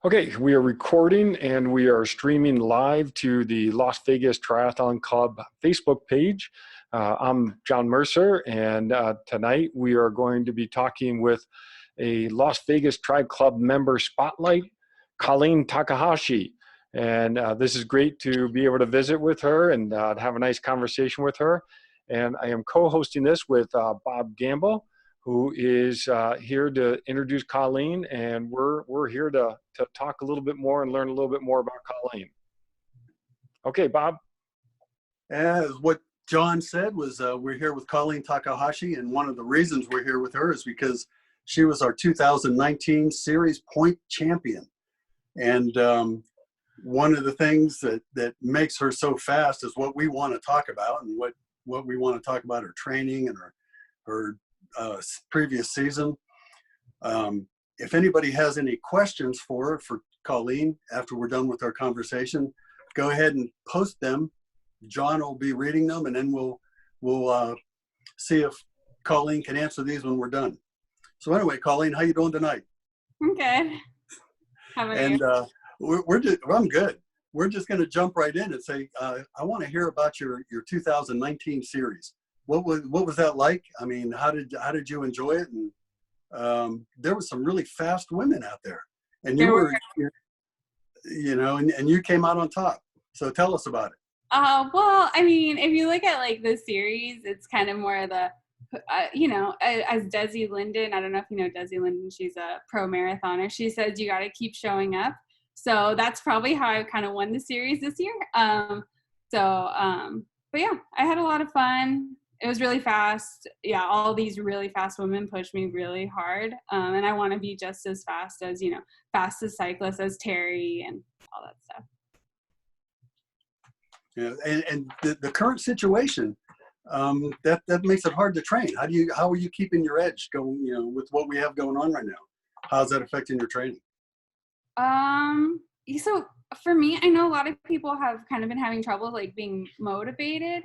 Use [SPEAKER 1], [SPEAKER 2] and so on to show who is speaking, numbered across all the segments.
[SPEAKER 1] Okay, we are recording and we are streaming live to the Las Vegas Triathlon Club Facebook page. I'm John Mercer, and tonight we are going to be talking with a Las Vegas Tri Club member spotlight, Colleen Takahashi. And this is great to be able to visit with her and have a nice conversation with her. And I am co-hosting this with Bob Gamble, who is here to introduce Colleen, and we're here to talk a little bit more and learn a little bit more about Colleen. Okay, Bob.
[SPEAKER 2] As what John said was we're here with Colleen Takahashi, and one of the reasons we're here with her is because she was our 2019 series point champion. And one of the things that makes her so fast is what we want to talk about, and what we want to talk about, her training and her previous season. If anybody has any questions for Colleen after we're done with our conversation, go ahead and post them. John will be reading them, and then we'll see if Colleen can answer these when we're done. So anyway, Colleen, how you doing tonight?
[SPEAKER 3] I'm good. How about you?
[SPEAKER 2] I'm good. We're just going to jump right in and say, I want to hear about your 2019 series. What was that like? I mean, how did you enjoy it? And there was some really fast women out there, and and you came out on top. So tell us about it.
[SPEAKER 3] Well, I mean, if you look at like the series, it's kind of more of the, as Desi Linden. I don't know if you know Desi Linden. She's a pro marathoner. She says you got to keep showing up. So that's probably how I kind of won the series this year. But yeah, I had a lot of fun. It was really fast. Yeah, all these really fast women pushed me really hard. And I want to be just as fast as, fastest cyclist as Terry and all that stuff.
[SPEAKER 2] Yeah, and the current situation, that makes it hard to train. How are you keeping your edge going, with what we have going on right now? How's that affecting your training?
[SPEAKER 3] So for me, I know a lot of people have kind of been having trouble like being motivated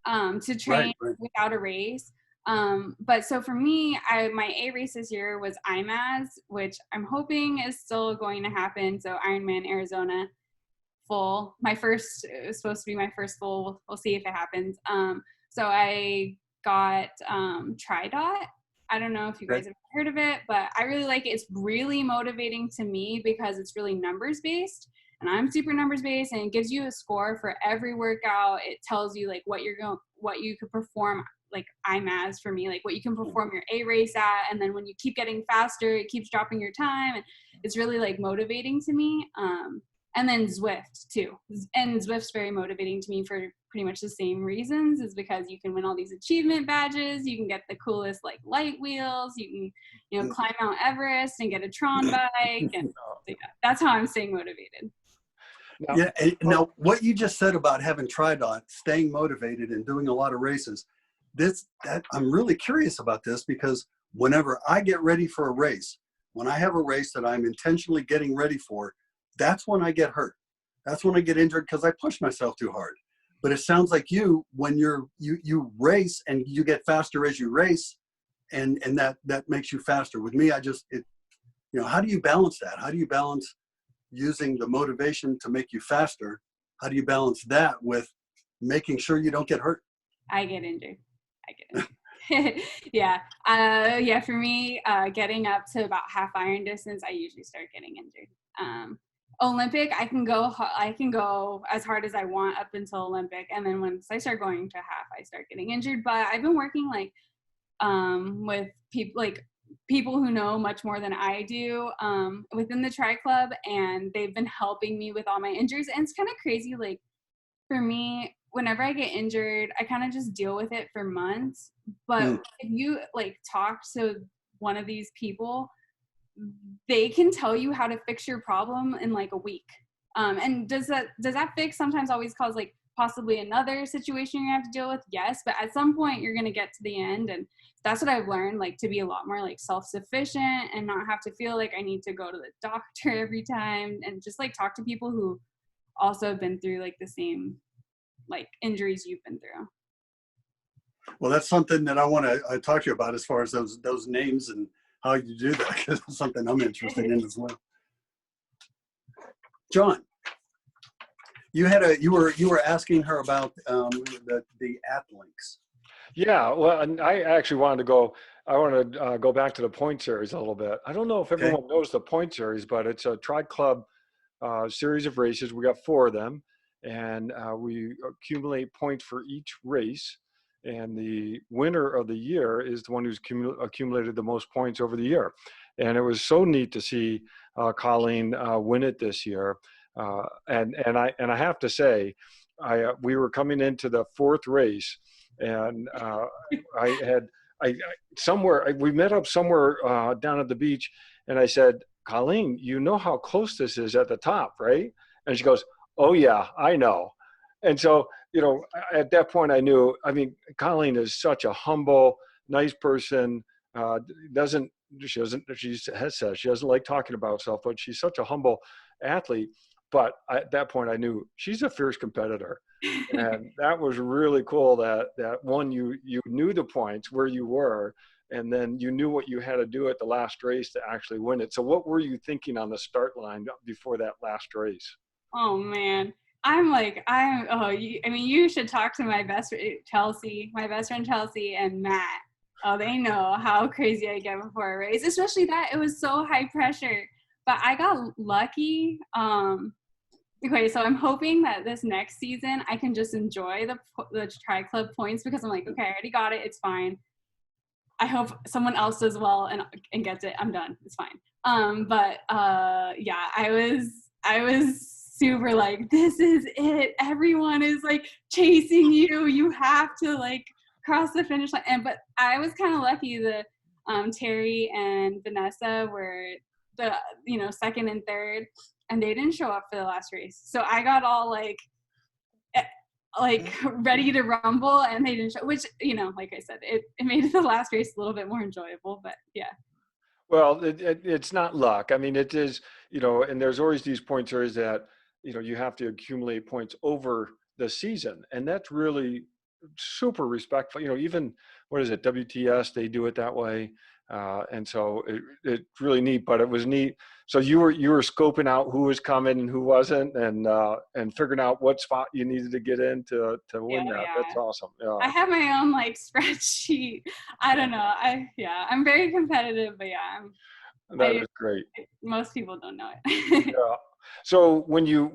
[SPEAKER 3] to train right. Without a race. But so for me, my A race this year was IMAZ, which I'm hoping is still going to happen. So Ironman Arizona full. It was supposed to be my first full. We'll see if it happens. So I got TriDot. I don't know if you guys have heard of it, but I really like it. It's really motivating to me because it's really numbers based, and I'm super numbers based, and it gives you a score for every workout. It tells you like what you could perform, like IMAZ for me, like what you can perform your A race at, and then when you keep getting faster, it keeps dropping your time, and it's really like motivating to me. And then Zwift too, and Zwift's very motivating to me for pretty much the same reasons, is because you can win all these achievement badges, you can get the coolest like light wheels, you can climb Mount Everest and get a Tron bike, and so, yeah, that's how I'm staying motivated.
[SPEAKER 2] Yeah, now what you just said about having TriDot, staying motivated and doing a lot of races, I'm really curious about this, because whenever I get ready for a race, when I have a race that I'm intentionally getting ready for, that's when I get hurt. That's when I get injured, because I push myself too hard. But it sounds like when you race and you get faster as you race, and that makes you faster. With me, how do you balance that? How do you balance using the motivation to make you faster? How do you balance that with making sure you don't get hurt?
[SPEAKER 3] I get injured. Yeah. For me, getting up to about half iron distance, I usually start getting injured. Olympic, I can go as hard as I want up until Olympic, and then once I start going to half, I start getting injured. But I've been working with people who know much more than I do within the Tri Club, and they've been helping me with all my injuries. And it's kind of crazy, like for me, whenever I get injured, I kind of just deal with it for months. But if you like talk to one of these people, they can tell you how to fix your problem in like a week. And does that fix sometimes always cause like possibly another situation you have to deal with? Yes, but at some point you're going to get to the end, and that's what I've learned, like to be a lot more like self-sufficient and not have to feel like I need to go to the doctor every time, and just like talk to people who also have been through like the same like injuries you've been through.
[SPEAKER 2] Well, that's something that I want to talk to you about, as far as those names and how you do that, because it's something I'm interested in as well. John, you were asking her about the app links.
[SPEAKER 1] Yeah, well, and I actually wanted to go. I want to go back to the point series a little bit. I don't know if
[SPEAKER 2] Okay.
[SPEAKER 1] everyone knows the point series, but it's a tri club series of races. We got 4 of them, and we accumulate points for each race. And the winner of the year is the one who's accumulated the most points over the year. And it was so neat to see Colleen win it this year. And I have to say, we were coming into the 4th race, and we met up somewhere down at the beach, and I said, Colleen, you know how close this is at the top, right? And she goes, oh yeah, I know. And so, at that point I knew, I mean, Colleen is such a humble, nice person. She has said she doesn't like talking about herself, but she's such a humble athlete. But at that point I knew she's a fierce competitor. And that was really cool that one, you knew the points where you were, and then you knew what you had to do at the last race to actually win it. So what were you thinking on the start line before that last race?
[SPEAKER 3] Oh man, you should talk to my best friend Chelsea and Matt. Oh, they know how crazy I get before a race, especially that it was so high pressure. But I got lucky. Okay, so I'm hoping that this next season I can just enjoy the Tri Club points, because I'm like, okay, I already got it. It's fine. I hope someone else does well and gets it. I'm done. It's fine. Yeah, I was super like, this is it. Everyone is like chasing you. You have to like cross the finish line. But I was kind of lucky. Terry and Vanessa were the second and third, and they didn't show up for the last race. So I got all like ready to rumble, and they didn't show, which, like I said, it made the last race a little bit more enjoyable, but yeah.
[SPEAKER 1] Well, it's not luck. I mean, it is, and there's always these points areas that, you have to accumulate points over the season. And that's really super respectful. Even, what is it, WTS, they do it that way. And so it's really neat, but it was neat. So you were scoping out who was coming and who wasn't, and figuring out what spot you needed to get in to win that.
[SPEAKER 3] Yeah.
[SPEAKER 1] That's awesome. Yeah.
[SPEAKER 3] I have my own like spreadsheet. I don't know. I'm very competitive, but yeah,
[SPEAKER 1] That is great.
[SPEAKER 3] Most people don't know it.
[SPEAKER 1] Yeah. So when you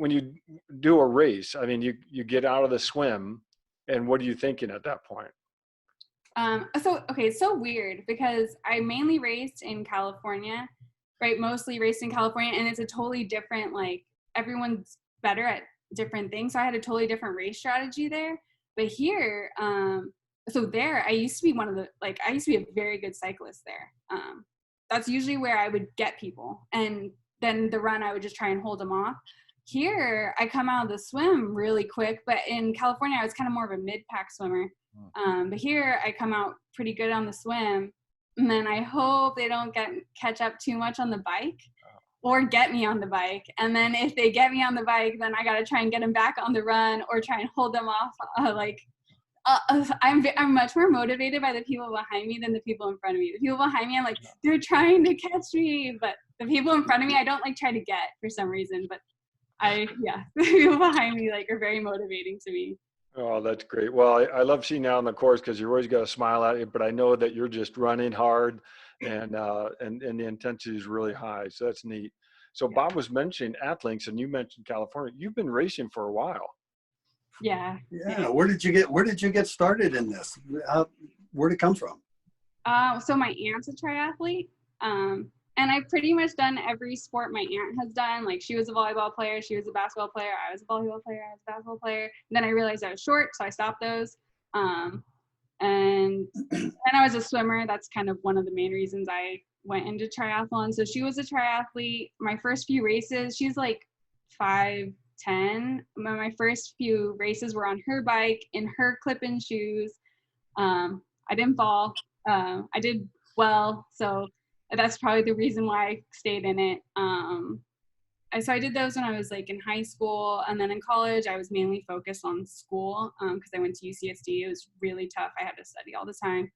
[SPEAKER 1] do a race, I mean, you get out of the swim, and what are you thinking at that point?
[SPEAKER 3] It's so weird because I mainly raced in California, right? Mostly raced in California, and it's a totally different, like, everyone's better at different things. So I had a totally different race strategy there. But here, I used to be I used to be a very good cyclist there. That's usually where I would get people. And then the run, I would just try and hold them off. Here, I come out of the swim really quick, but in California, I was kind of more of a mid-pack swimmer. But here, I come out pretty good on the swim, and then I hope they don't catch up too much on the bike or get me on the bike. And then if they get me on the bike, then I got to try and get them back on the run or try and hold them off. I'm much more motivated by the people behind me than the people in front of me. The people behind me, I'm like, they're trying to catch me, but the people in front of me, I don't like try to get for some reason. But the people behind me are very motivating to me.
[SPEAKER 1] Oh, that's great. Well, I love seeing you out on the course because you always got a smile at you, but I know that you're just running hard, and the intensity is really high. So that's neat. So Bob was mentioning Athlinks, and you mentioned California. You've been racing for a while.
[SPEAKER 3] Yeah.
[SPEAKER 2] Where did you get started in this? Where'd it come from?
[SPEAKER 3] So my aunt's a triathlete, and I've pretty much done every sport my aunt has done. Like, she was a volleyball player, she was a basketball player, I was a volleyball player, I was a basketball player. And then I realized I was short, so I stopped those. And I was a swimmer. That's kind of one of the main reasons I went into triathlon. So she was a triathlete. My first few races, she's like 5'10". My first few races were on her bike in her clip-in shoes. I didn't fall. I did well, so that's probably the reason why I stayed in it. So I did those when I was in high school, and then in college I was mainly focused on school because I went to UCSD. It was really tough. I had to study all the time.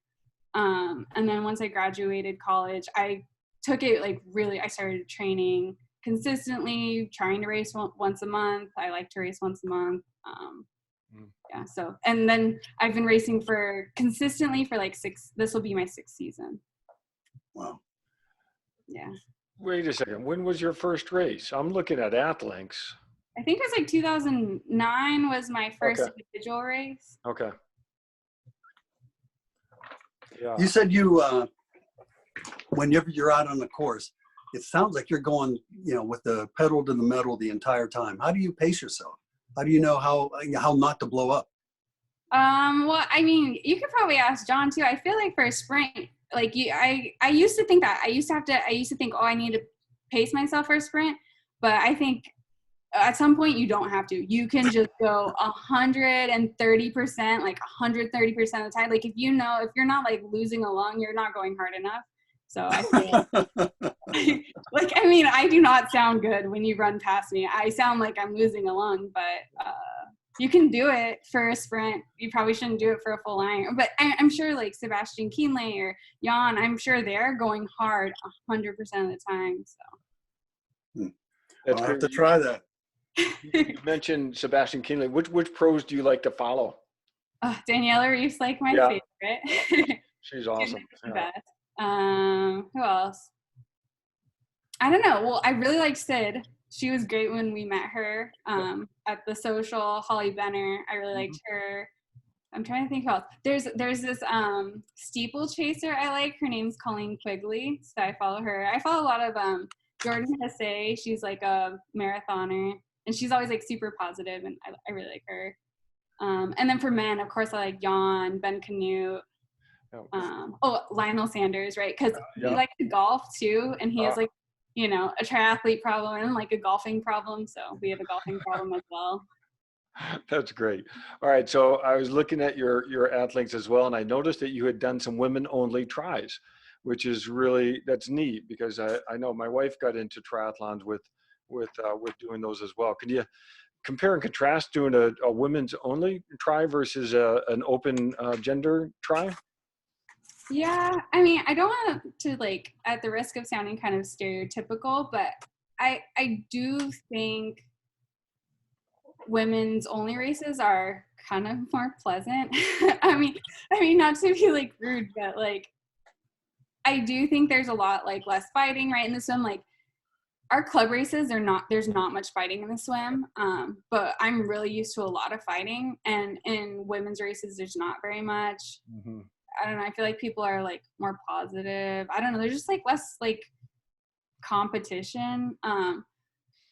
[SPEAKER 3] And then once I graduated college, I took it really. I started training consistently trying to race once a month. I like to race once a month. Yeah, so, and then I've been racing consistently for like this will be my 6th season.
[SPEAKER 2] Wow.
[SPEAKER 3] Yeah.
[SPEAKER 1] Wait a second. When was your first race? I'm looking at Athlinks.
[SPEAKER 3] I think it was like 2009 was my first
[SPEAKER 1] Okay.
[SPEAKER 3] individual race.
[SPEAKER 1] Okay. Yeah.
[SPEAKER 2] You said whenever you're out on the course, it sounds like you're going, with the pedal to the metal the entire time. How do you pace yourself? How do you know how not to blow up?
[SPEAKER 3] Well, I mean, you could probably ask John too. I feel like for a sprint, like I used to think that. I used to think, oh, I need to pace myself for a sprint. But I think at some point you don't have to. You can just go 130%, like 130% of the time. Like if you're not like losing a lung, you're not going hard enough. So I feel like, I mean, I do not sound good when you run past me. I sound like I'm losing a lung, but you can do it for a sprint. You probably shouldn't do it for a full iron. But I'm sure like Sebastian Kienle or Jan, I'm sure they're going hard 100% of the time. So
[SPEAKER 1] That's
[SPEAKER 2] I'll
[SPEAKER 1] great.
[SPEAKER 2] have to try that.
[SPEAKER 1] You mentioned Sebastian Kienle. Which pros do you like to follow?
[SPEAKER 3] Daniela Reef's like my favorite.
[SPEAKER 1] She's awesome.
[SPEAKER 3] She's the best. Who else? I don't know. Well, I really like Sid. She was great when we met her at the social. Holly Benner, I really liked her. I'm trying to think who else. There's this steeplechaser I like. Her name's Colleen Quigley, so I follow her. I follow a lot of Jordan Hesse. She's like a marathoner, and she's always like super positive, and I really like her. And then for men, of course, I like Jan, Ben Canute. Lionel Sanders, right? Because he likes to golf too, and he has like, a triathlete problem and like a golfing problem. So we have a golfing problem as well.
[SPEAKER 1] That's great. All right. So I was looking at your Athlinks as well, and I noticed that you had done some women-only tries, which is that's neat because I know my wife got into triathlons with doing those as well. Can you compare and contrast doing a women's only try versus an open gender try?
[SPEAKER 3] Yeah, I mean, I don't want to like, at the risk of sounding kind of stereotypical, but I do think women's only races are kind of more pleasant. I mean, not to be like rude, but like, I do think there's a lot like less fighting, right? In the swim, like our club races, there's not much fighting in the swim. But I'm really used to a lot of fighting, and in women's races, there's not very much.
[SPEAKER 1] Mm-hmm.
[SPEAKER 3] I don't know. I feel like people are like more positive. I don't know. There's just like less like competition.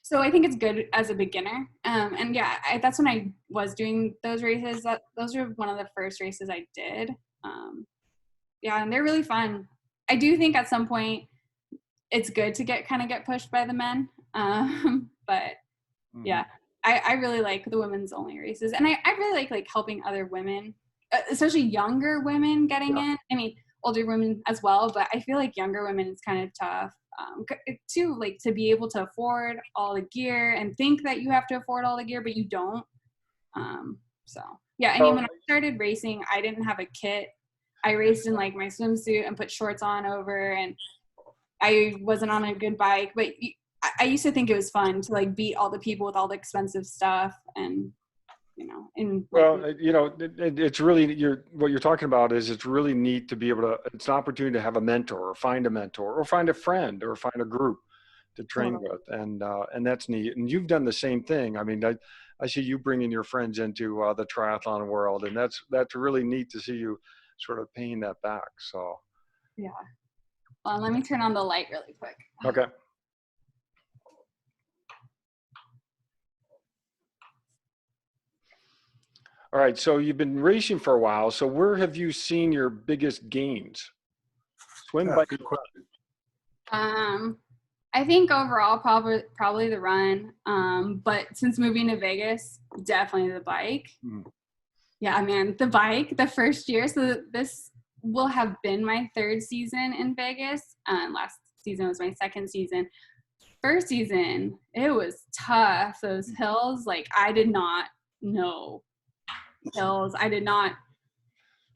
[SPEAKER 3] So I think it's good as a beginner. And yeah, that's when I was doing those races. Those were one of the first races I did. Yeah, and they're really fun. I do think at some point it's good to get pushed by the men. But yeah, I really like the women's only races, and I really like helping other women, especially younger women getting in. I mean, older women as well, but I feel like younger women is kind of tough to be able to afford all the gear and think that you have to afford all the gear, but you don't. So yeah, I mean, when I started racing, I didn't have a kit. I raced in like my swimsuit and put shorts on over, and I wasn't on a good bike, but I used to think it was fun to like beat all the people with all the expensive stuff, and
[SPEAKER 1] it's really what you're talking about is it's really neat to be able to. It's an opportunity to have a mentor, or find a mentor, or find a friend, or find a group to train with, and that's neat. And you've done the same thing. I mean, I see you bringing your friends into the triathlon world, and that's really neat to see you sort of paying that back. So
[SPEAKER 3] yeah. Well, let me turn on the light really quick.
[SPEAKER 1] Okay. All right, so you've been racing for a while. So where have you seen your biggest gains? Swim, bike?
[SPEAKER 2] Good question.
[SPEAKER 3] I think overall probably the run. But since moving to Vegas, definitely the bike. Yeah, man, the bike, the first year. So this will have been my 3rd season in Vegas. Last season was my 2nd season. First season, it was tough. Those hills, like I did not know hills. I did not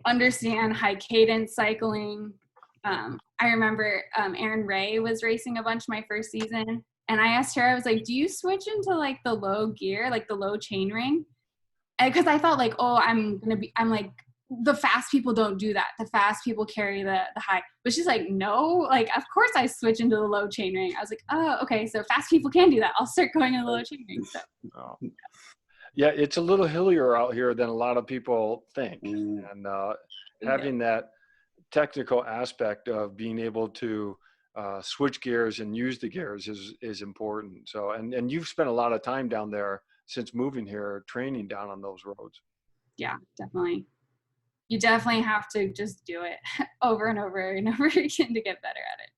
[SPEAKER 3] understand high cadence cycling. I remember Aaron Ray was racing a bunch my first season, And I asked her, I was like, do you switch into like the low gear, like the low chain ring? Because I thought like, oh, I'm like, the fast people don't do that. The fast people carry the high. But she's like, no, like, of course I switch into the low chain ring. I was like, oh, okay, so fast people can do that. I'll start going in the low chain ring. So.
[SPEAKER 1] Oh. Yeah, it's a little hillier out here than a lot of people think. And having that technical aspect of being able to switch gears and use the gears is important. So, and you've spent a lot of time down there since moving here, training down on those roads.
[SPEAKER 3] Yeah, definitely. You definitely have to just do it over and over and over again to get better at it.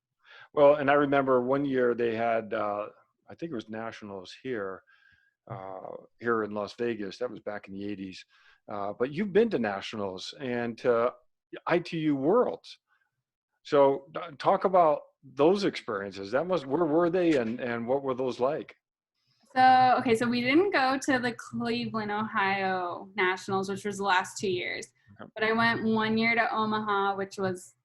[SPEAKER 1] Well, and I remember one year they had, I think it was nationals here in Las Vegas. That was back in the 80s. But you've been to nationals and to ITU Worlds. So talk about those experiences. Where were they and what were those like?
[SPEAKER 3] So we didn't go to the Cleveland, Ohio Nationals, which was the last 2 years. Okay. But I went 1 year to Omaha, which was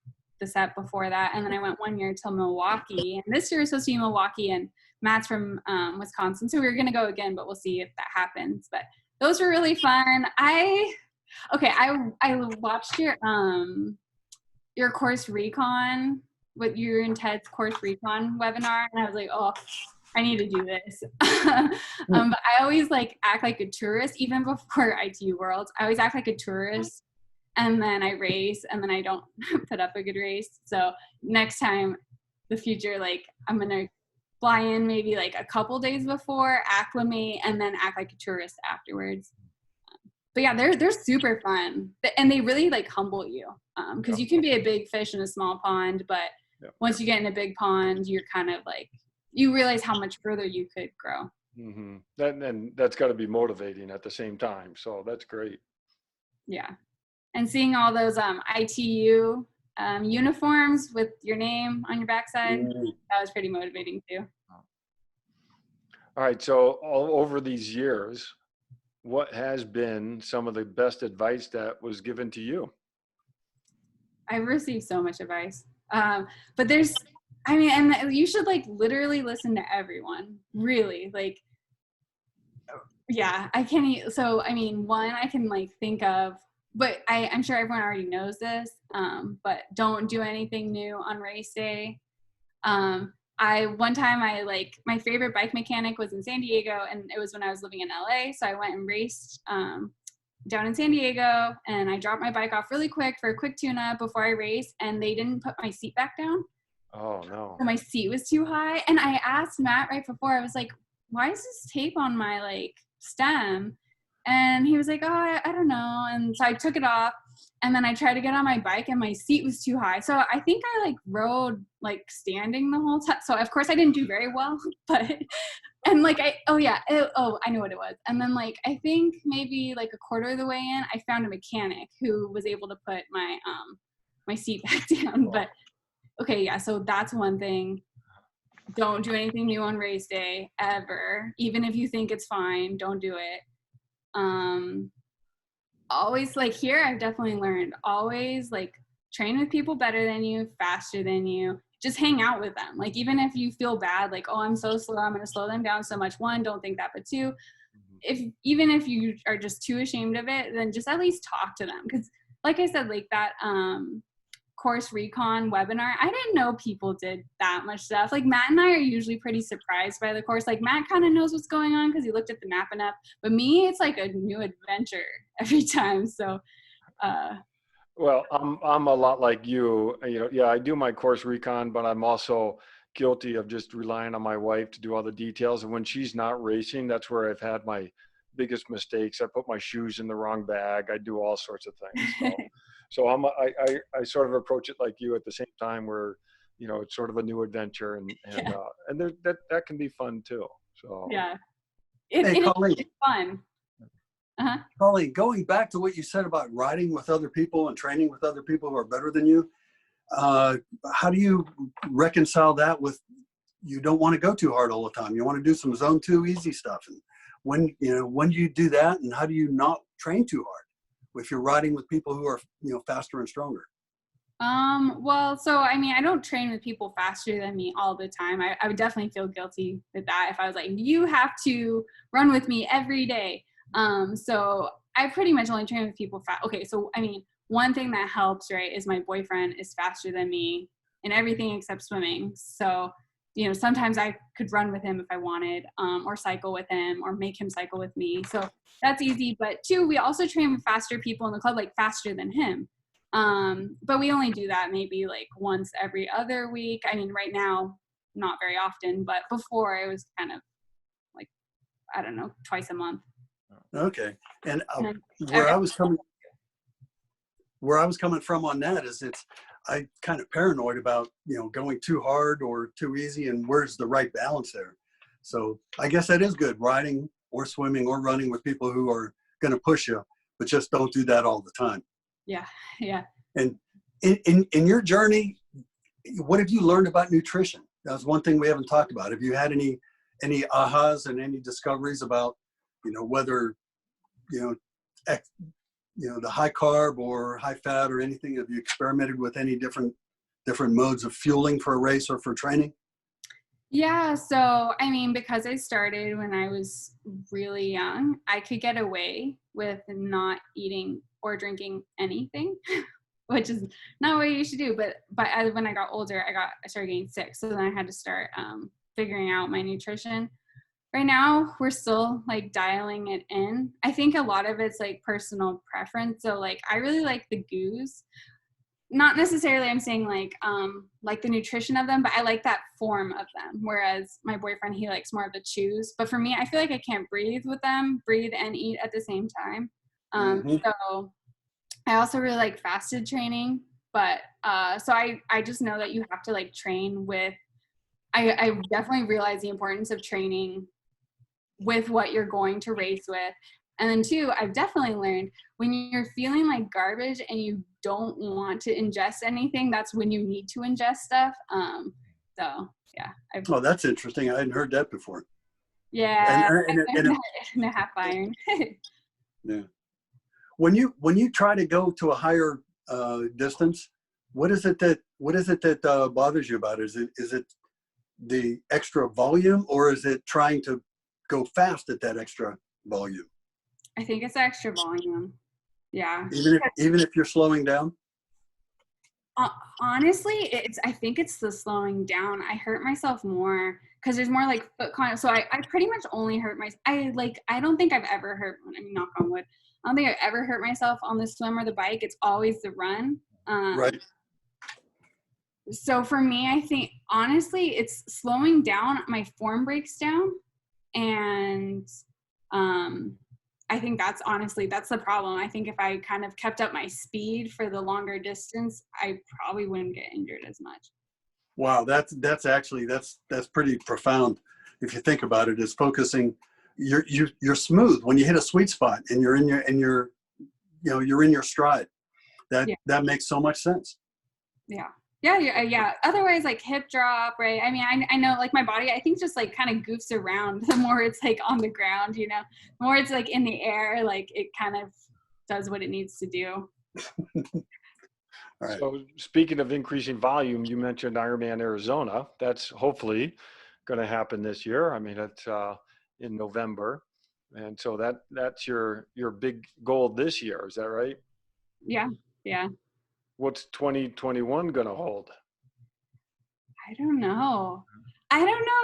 [SPEAKER 3] the set before that. And then I went 1 year to Milwaukee. And this year is supposed to be Milwaukee, and Matt's from Wisconsin. So we were going to go again, but we'll see if that happens. But those were really fun. I watched your course recon, with your and Ted's course recon webinar. And I was like, oh, I need to do this. But I always like act like a tourist, even before ITU Worlds. I always act like a tourist, and then I race, and then I don't put up a good race. So next time, the future, like I'm gonna fly in maybe like a couple days before, acclimate, and then act like a tourist afterwards. But yeah, they're super fun, and they really like humble you, because you can be a big fish in a small pond, but once you get in a big pond, you're kind of like, you realize how much further you could grow.
[SPEAKER 1] Mm-hmm. And that's got to be motivating at the same time. So that's great.
[SPEAKER 3] Yeah. And seeing all those ITU uniforms with your name on your backside, that was pretty motivating too.
[SPEAKER 1] All right. So all over these years, what has been some of the best advice that was given to you?
[SPEAKER 3] I've received so much advice. But there's, I mean, and you should like literally listen to everyone, really. Like, yeah, I can't. So, I mean, one I can like think of, but I'm sure everyone already knows this, but don't do anything new on race day. One time my favorite bike mechanic was in San Diego, and it was when I was living in LA. So I went and raced down in San Diego, and I dropped my bike off really quick for a quick tune-up before I raced, and they didn't put my seat back down.
[SPEAKER 1] Oh no.
[SPEAKER 3] So my seat was too high. And I asked Matt right before, I was like, why is this tape on my like stem? And he was like, oh, I don't know. And so I took it off, and then I tried to get on my bike, and my seat was too high. So I think I like rode like standing the whole time. So of course I didn't do very well, but, and like, I know what it was. And then like, I think maybe like a quarter of the way in, I found a mechanic who was able to put my, my seat back down. But okay, yeah, so that's one thing. Don't do anything new on race day ever. Even if you think it's fine, don't do it. Always like here, I've definitely learned, always like train with people better than you, faster than you. Just hang out with them. Like even if you feel bad, like, oh, I'm so slow, I'm going to slow them down so much. One, don't think that, but two, even if you are just too ashamed of it, then just at least talk to them. Because like I said, like that course recon webinar, I didn't know people did that much stuff. Like Matt and I are usually pretty surprised by the course. Like Matt kind of knows what's going on because he looked at the map enough, but me, it's like a new adventure every time. So
[SPEAKER 1] well, I'm a lot like you. Yeah, I do my course recon, but I'm also guilty of just relying on my wife to do all the details. And when she's not racing, that's where I've had my biggest mistakes. I put my shoes in the wrong bag. I do all sorts of things. So I sort of approach it like you at the same time, where it's sort of a new adventure, and that can be fun too. So
[SPEAKER 2] hey, Colleen,
[SPEAKER 3] it's fun.
[SPEAKER 2] Colleen, going back to what you said about riding with other people and training with other people who are better than you, how do you reconcile that with you don't want to go too hard all the time? You want to do some zone 2 easy stuff. And when do you do that, and how do you not train too hard if you're riding with people who are faster and stronger?
[SPEAKER 3] Well, so I mean, I don't train with people faster than me all the time. I would definitely feel guilty with that if I was like, you have to run with me every day. So I pretty much only train with people fast. Okay, so I mean, one thing that helps, right, is my boyfriend is faster than me in everything except swimming. So, sometimes I could run with him if I wanted, or cycle with him, or make him cycle with me. So that's easy. But two, we also train with faster people in the club, like faster than him. But we only do that maybe like once every other week. I mean, right now, not very often, but before it was kind of like, I don't know, twice a month.
[SPEAKER 2] Okay. And
[SPEAKER 3] And
[SPEAKER 2] where I was coming from on that is I kind of paranoid about, going too hard or too easy, and where's the right balance there. So I guess that is good, riding or swimming or running with people who are going to push you, but just don't do that all the time.
[SPEAKER 3] yeah, yeah.
[SPEAKER 2] And in your journey, what have you learned about nutrition? That was one thing we haven't talked about. Have you had any ahas and any discoveries about, whether, you know, ex, the high carb or high fat or anything? Have you experimented with any different modes of fueling for a race or for training?
[SPEAKER 3] Yeah, so I mean, because I started when I was really young, I could get away with not eating or drinking anything, which is not what you should do. But when I got older, I started getting sick, so then I had to start figuring out my nutrition. Right now, we're still like dialing it in. I think a lot of it's like personal preference. So like, I really like the goos. Not necessarily I'm saying like the nutrition of them, but I like that form of them. Whereas my boyfriend, he likes more of the chews. But for me, I feel like I can't breathe and eat at the same time.
[SPEAKER 2] Mm-hmm.
[SPEAKER 3] So I also really like fasted training. But so I just know that you have to like train with, I definitely realize the importance of training with what you're going to race with. And then two, I've definitely learned when you're feeling like garbage and you don't want to ingest anything, that's when you need to ingest stuff. So yeah.
[SPEAKER 2] Oh, that's interesting. I hadn't heard that before.
[SPEAKER 3] Yeah.
[SPEAKER 2] And
[SPEAKER 3] And a half iron.
[SPEAKER 2] yeah. When you try to go to a higher distance, what is it that bothers you about it? Is it the extra volume, or is it trying to go fast at that extra volume?
[SPEAKER 3] I think it's extra volume. Yeah.
[SPEAKER 2] Even if you're slowing down?
[SPEAKER 3] Honestly, I think it's the slowing down. I hurt myself more because there's more like foot contact. So I pretty much only hurt myself. I don't think I've ever hurt, I mean, knock on wood, I don't think I've ever hurt myself on the swim or the bike. It's always the run.
[SPEAKER 2] Right.
[SPEAKER 3] So for me, I think honestly, it's slowing down. My form breaks down, and I think that's the problem. I think if I kind of kept up my speed for the longer distance, I probably wouldn't get injured as much.
[SPEAKER 2] Wow, that's pretty profound if you think about it. Is focusing, you're smooth when you hit a sweet spot and you're in your stride. That makes so much sense.
[SPEAKER 3] Yeah. Otherwise, like hip drop, right? I mean, I know like my body, I think just like kind of goofs around the more it's like on the ground, the more it's like in the air, like it kind of does what it needs to do.
[SPEAKER 2] Right.
[SPEAKER 1] So speaking of increasing volume, you mentioned Ironman Arizona. That's hopefully going to happen this year. I mean, it's in November. And so that's your big goal this year. Is that right?
[SPEAKER 3] Yeah. Yeah.
[SPEAKER 1] What's 2021 going to hold?
[SPEAKER 3] I don't know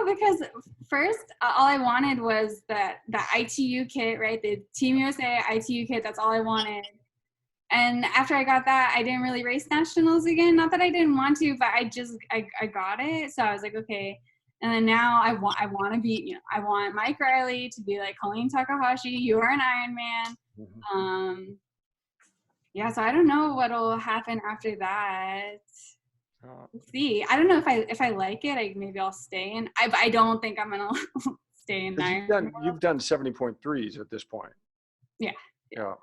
[SPEAKER 3] because first all I wanted was the ITU kit, right? The Team USA ITU kit. That's all I wanted. And after I got that, I didn't really race nationals again. Not that I didn't want to, but I got it. So I was like, okay. And then now I want to be, I want Mike Riley to be like Colleen Takahashi. You are an Ironman.
[SPEAKER 1] Mm-hmm.
[SPEAKER 3] Yeah. So I don't know what'll happen after that. We'll see. I don't know if I like it. Maybe I'll stay in. I don't think I'm gonna stay in Ironman.
[SPEAKER 1] You've done 70.3s at this point.
[SPEAKER 3] Yeah.
[SPEAKER 1] Yeah.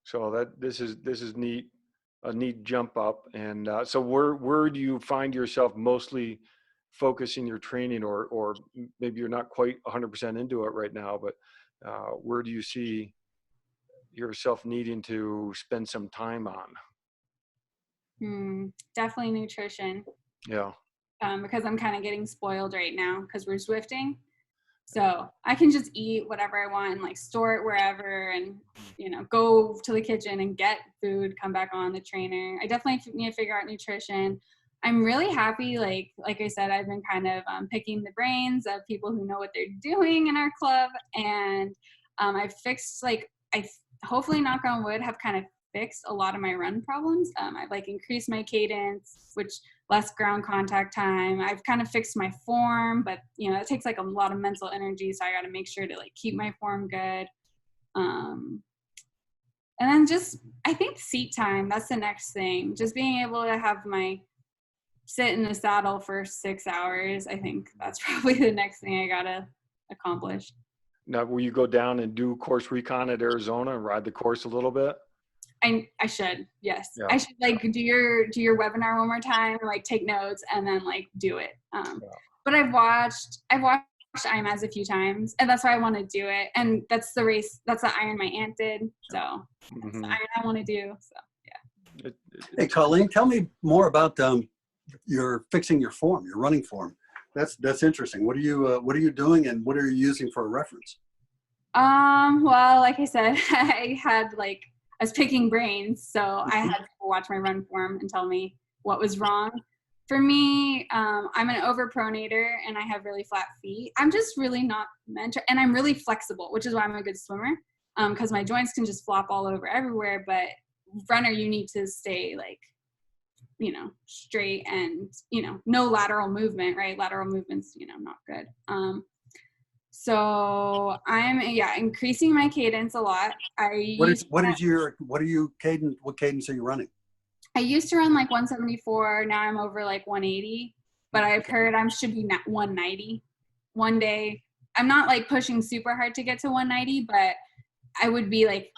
[SPEAKER 1] So this is neat, a neat jump up. And so where do you find yourself mostly focusing your training, or maybe you're not quite 100% into it right now, but where do you see yourself needing to spend some time on?
[SPEAKER 3] Definitely nutrition.
[SPEAKER 1] Yeah.
[SPEAKER 3] Because I'm kind of getting spoiled right now because we're Zwifting. So I can just eat whatever I want and like store it wherever and, go to the kitchen and get food, come back on the trainer. I definitely need to figure out nutrition. I'm really happy. Like I said, I've been kind of picking the brains of people who know what they're doing in our club. And I've fixed hopefully knock on wood, have kind of fixed a lot of my run problems. I've like increased my cadence, which less ground contact time. I've kind of fixed my form, but it takes like a lot of mental energy. So I got to make sure to like keep my form good. And then just, I think seat time, that's the next thing. Just being able to have my sit in the saddle for 6 hours. I think that's probably the next thing I got to accomplish.
[SPEAKER 1] Now, will you go down and do course recon at Arizona and ride the course a little bit?
[SPEAKER 3] I should, yes.
[SPEAKER 1] Yeah.
[SPEAKER 3] I should like do your webinar one more time, like take notes and then like do it. But I've watched IMAs a few times and that's why I want to do it. And that's the race, that's the Iron my aunt did. So that's the Iron I want to do. So yeah.
[SPEAKER 2] Hey, Colleen, tell me more about your fixing your form, your running form. That's interesting. What are you doing and what are you using for a reference?
[SPEAKER 3] Well, like I said, I was picking brains, so I had to watch my run form and tell me what was wrong. For me, I'm an overpronator and I have really flat feet. I'm just really not meant to, and I'm really flexible, which is why I'm a good swimmer, because my joints can just flop all over everywhere. But runner, you need to stay like, straight and, no lateral movement, right? Lateral movement's, not good. So I'm increasing my cadence a lot. What
[SPEAKER 2] cadence are you running?
[SPEAKER 3] I used to run like 174. Now I'm over like 180, but I've heard I should be 190 one day. I'm not like pushing super hard to get to 190, but I would be like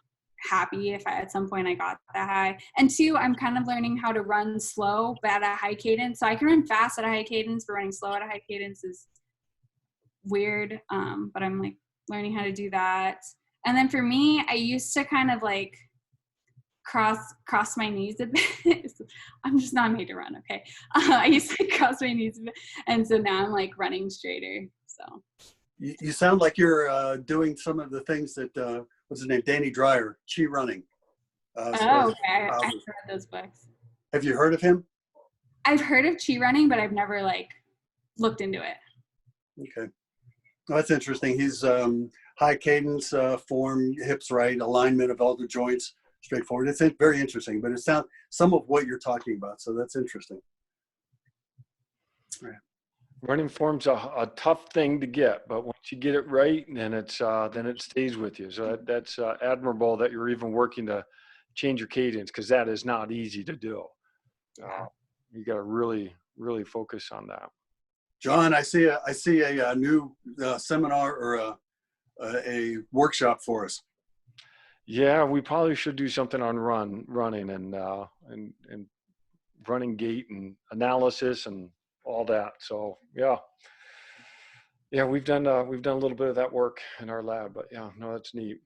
[SPEAKER 3] happy if at some point I got that high. And two, I'm kind of learning how to run slow, but at a high cadence. So I can run fast at a high cadence, but running slow at a high cadence is weird. But I'm like learning how to do that. And then for me, I used to kind of like cross my knees a bit. I'm just not made to run. Okay. I used to cross my knees a bit. And so now I'm like running straighter. So
[SPEAKER 2] you sound like you're doing some of the things that what's his name? Danny Dreyer, Chi running.
[SPEAKER 3] Okay. I've read those books.
[SPEAKER 2] Have you heard of him?
[SPEAKER 3] I've heard of Chi running, but I've never like looked into it. Okay.
[SPEAKER 2] Well, that's interesting. He's high cadence, form, hips right, alignment of all the joints, straightforward. It's very interesting, but it sounds some of what you're talking about. So that's interesting.
[SPEAKER 1] Right. Running form's a tough thing to get, but once you get it right, then it stays with you. So that's admirable that you're even working to change your cadence, because that is not easy to do. You got to really, really focus on that.
[SPEAKER 2] John, I see a new seminar or a workshop for us.
[SPEAKER 1] Yeah, we probably should do something on running and running gait and analysis and all that. So yeah, we've done a little bit of that work in our lab, but yeah, no, that's neat.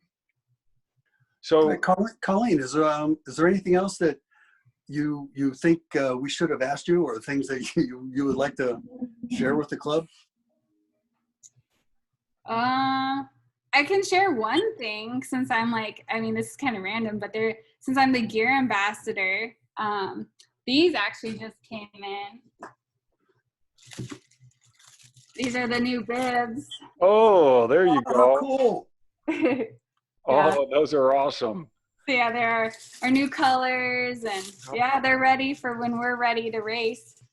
[SPEAKER 1] So
[SPEAKER 2] Colleen, is there anything else that you think we should have asked you, or things that you would like to share with the club?
[SPEAKER 3] I can share one thing, since I'm like, I mean, this is kind of random, but since I'm the gear ambassador, these actually just came in. These are the new bibs.
[SPEAKER 1] Oh, there you go.
[SPEAKER 2] Cool.
[SPEAKER 3] Yeah.
[SPEAKER 1] Oh, those are awesome.
[SPEAKER 3] So yeah, they're our new colors, and yeah, they're ready for when we're ready to race.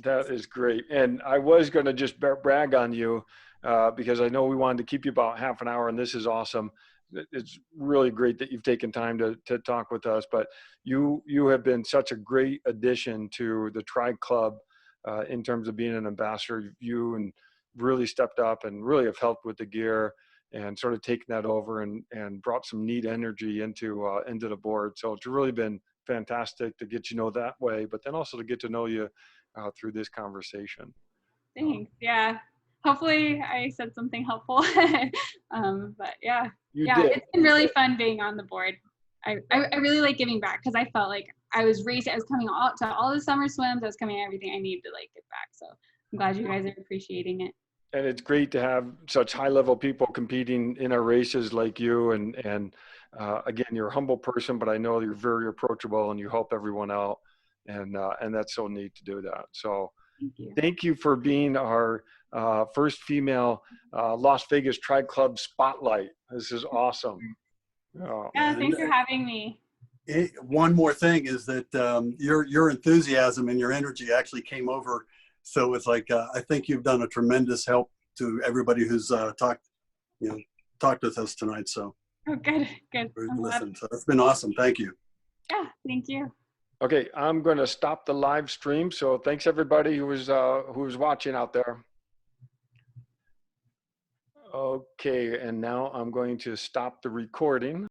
[SPEAKER 1] That is great. And I was going to just brag on you because I know we wanted to keep you about half an hour, and this is awesome. It's really great that you've taken time to talk with us, but you have been such a great addition to the Tri Club in terms of being an ambassador. You and really stepped up and really have helped with the gear and sort of taken that over and brought some neat energy into the board. So it's really been fantastic to get that way, but then also to get to know you through this conversation.
[SPEAKER 3] Thanks. Yeah. Hopefully I said something helpful. But yeah.
[SPEAKER 1] You did.
[SPEAKER 3] It's been really fun being on the board. I really like giving back, because I felt like I was racing. I was coming all to all the summer swims. I was coming everything I needed to like get back. So I'm glad you guys are appreciating it.
[SPEAKER 1] And it's great to have such high level people competing in our races like you. And again, you're a humble person, but I know you're very approachable and you help everyone out. And that's so neat to do that. So thank you for being our first female Las Vegas Tri Club Spotlight. This is awesome.
[SPEAKER 3] Yeah, thanks for having me.
[SPEAKER 2] One more thing is that your enthusiasm and your energy actually came over. So it's like, I think you've done a tremendous help to everybody who's talked with us tonight. So.
[SPEAKER 3] Oh, good.
[SPEAKER 2] Listen, so it's been awesome. Thank you.
[SPEAKER 3] Yeah, thank you.
[SPEAKER 1] Okay, I'm going to stop the live stream. So thanks everybody who was watching out there. Okay, and now I'm going to stop the recording.